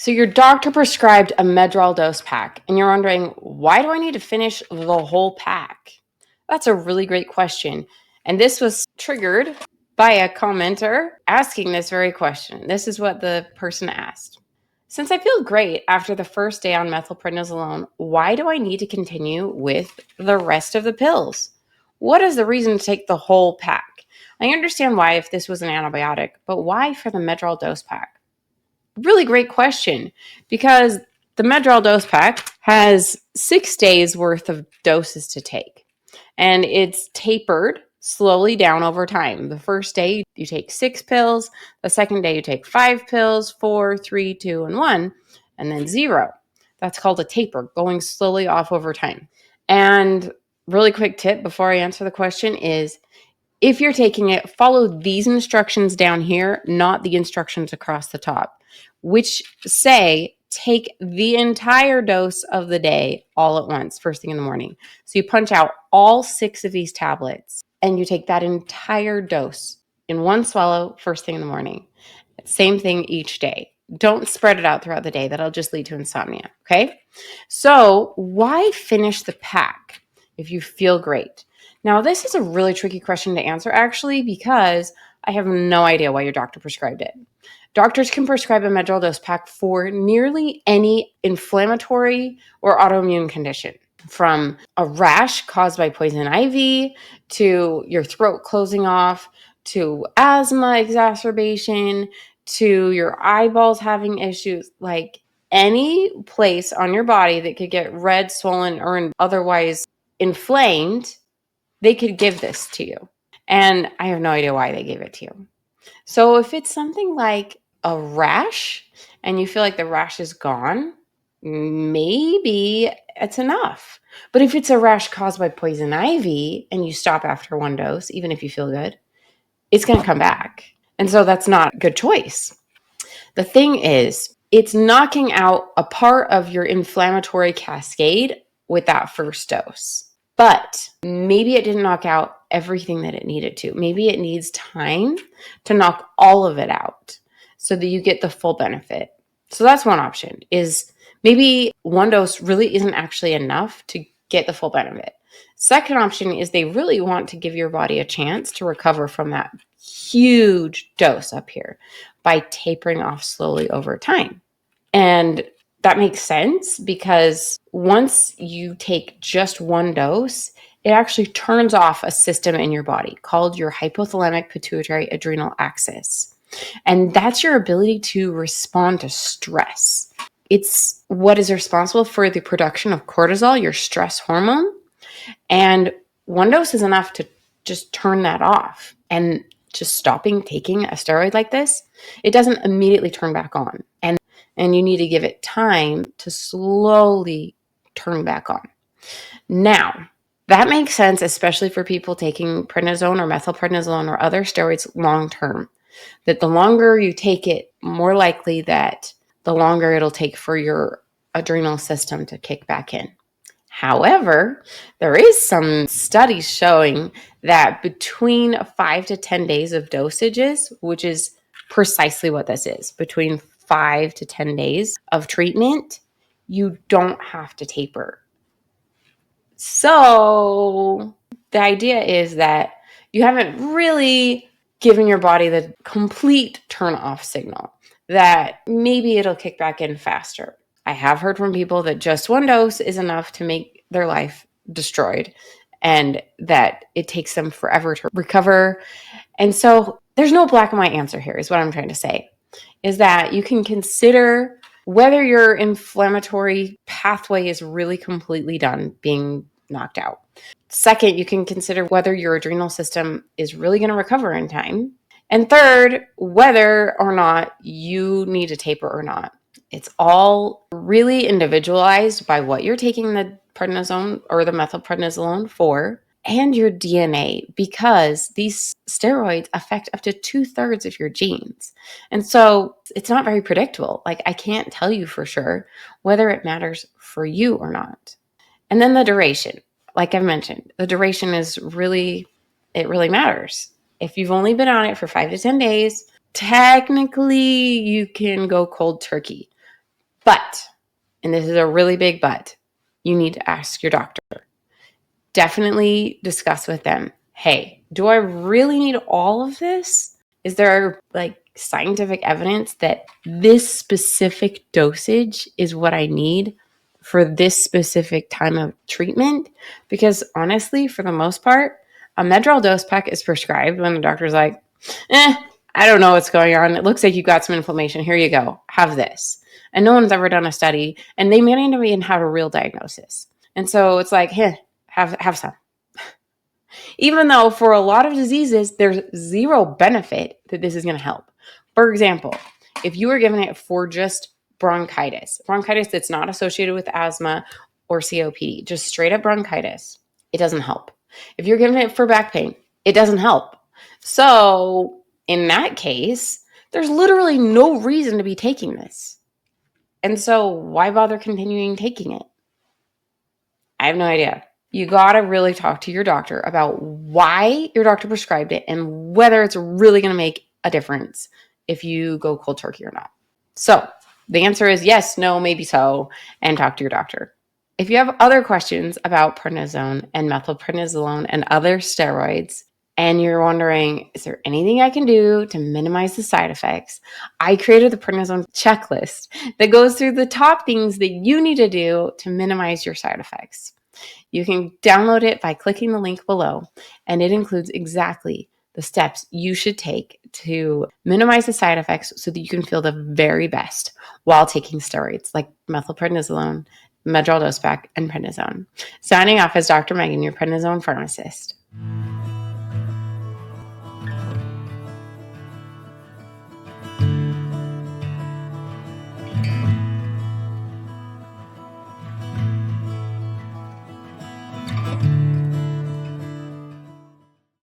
So your doctor prescribed a Medrol Dosepak, and you're wondering, why do I need to finish the whole pack? That's a really great question. And this was triggered by a commenter asking this very question. This is what the person asked. Since I feel great after the first day on methylprednisolone, why do I need to continue with the rest of the pills? What is the reason to take the whole pack? I understand why if this was an antibiotic, but why for the Medrol Dosepak? Really great question, because the Medrol Dosepak has 6 days worth of doses to take, and it's tapered slowly down over time. The first day you take 6 pills, the second day you take 5 pills, 4, 3, 2, and 1, and then 0. That's called a taper, going slowly off over time. And really quick tip before I answer the question is, if you're taking it, follow these instructions down here, not the instructions across the top, which say take the entire dose of the day all at once, first thing in the morning. So you punch out all 6 of these tablets and you take that entire dose in one swallow, first thing in the morning. Same thing each day. Don't spread it out throughout the day. That'll just lead to insomnia, okay? So why finish the pack if you feel great? Now, this is a really tricky question to answer, actually, because I have no idea why your doctor prescribed it. Doctors can prescribe a Medrol Dosepak for nearly any inflammatory or autoimmune condition, from a rash caused by poison ivy to your throat closing off to asthma exacerbation to your eyeballs having issues. Like any place on your body that could get red, swollen, or otherwise inflamed, they could give this to you. And I have no idea why they gave it to you. So if it's something like a rash and you feel like the rash is gone, maybe it's enough. But if it's a rash caused by poison ivy and you stop after 1 dose, even if you feel good, it's going to come back. And so that's not a good choice. The thing is, it's knocking out a part of your inflammatory cascade with that first dose. But maybe it didn't knock out everything that it needed to. Maybe it needs time to knock all of it out so that you get the full benefit. So that's one option, is maybe 1 dose really isn't actually enough to get the full benefit. Second option is they really want to give your body a chance to recover from that huge dose up here by tapering off slowly over time. And that makes sense because once you take just 1 dose, it actually turns off a system in your body called your hypothalamic-pituitary-adrenal axis. And that's your ability to respond to stress. It's what is responsible for the production of cortisol, your stress hormone. And 1 dose is enough to just turn that off. And just stopping taking a steroid like this, it doesn't immediately turn back on. And you need to give it time to slowly turn back on. Now, that makes sense, especially for people taking prednisone or methylprednisolone or other steroids long term, that the longer you take it, more likely that the longer it'll take for your adrenal system to kick back in. However, there is some studies showing that between 5 to 10 days of dosages, which is precisely what this is, between 5 to 10 days of treatment, you don't have to taper. So the idea is that you haven't really given your body the complete turn off signal, that maybe it'll kick back in faster. I have heard from people that just 1 dose is enough to make their life destroyed and that it takes them forever to recover. And so there's no black and white answer here, is what I'm trying to say, is that you can consider whether your inflammatory pathway is really completely done being knocked out. Second, you can consider whether your adrenal system is really going to recover in time. And third, whether or not you need to taper or not. It's all really individualized by what you're taking the prednisone or the methylprednisolone for and your DNA, because these steroids affect up to 2/3 of your genes. And so it's not very predictable. Like, I can't tell you for sure whether it matters for you or not. And then the duration, like I've mentioned, the duration is really matters. If you've only been on it for 5 to 10 days, technically you can go cold turkey. But, and this is a really big but, you need to ask your doctor. Definitely discuss with them, hey, do I really need all of this? Is there like scientific evidence that this specific dosage is what I need for this specific time of treatment? Because honestly, for the most part, a Medrol Dosepak is prescribed when the doctor's like, I don't know what's going on. It looks like you got some inflammation. Here you go. Have this. And no one's ever done a study, and they may not even have a real diagnosis. And so it's like, have some. Even though for a lot of diseases, there's zero benefit that this is going to help. For example, if you were given it for just bronchitis that's not associated with asthma or COPD, just straight up bronchitis, it doesn't help. If you're given it for back pain, it doesn't help. So in that case, there's literally no reason to be taking this. And so why bother continuing taking it? I have no idea. You got to really talk to your doctor about why your doctor prescribed it and whether it's really going to make a difference if you go cold turkey or not. So the answer is yes, no, maybe so, and talk to your doctor. If you have other questions about prednisone and methylprednisolone and other steroids, and you're wondering, is there anything I can do to minimize the side effects? I created the Prednisone Checklist that goes through the top things that you need to do to minimize your side effects. You can download it by clicking the link below, and it includes exactly the steps you should take to minimize the side effects so that you can feel the very best while taking steroids like methylprednisolone, Medrol Dosepak, and prednisone. Signing off as Dr. Megan, your prednisone pharmacist.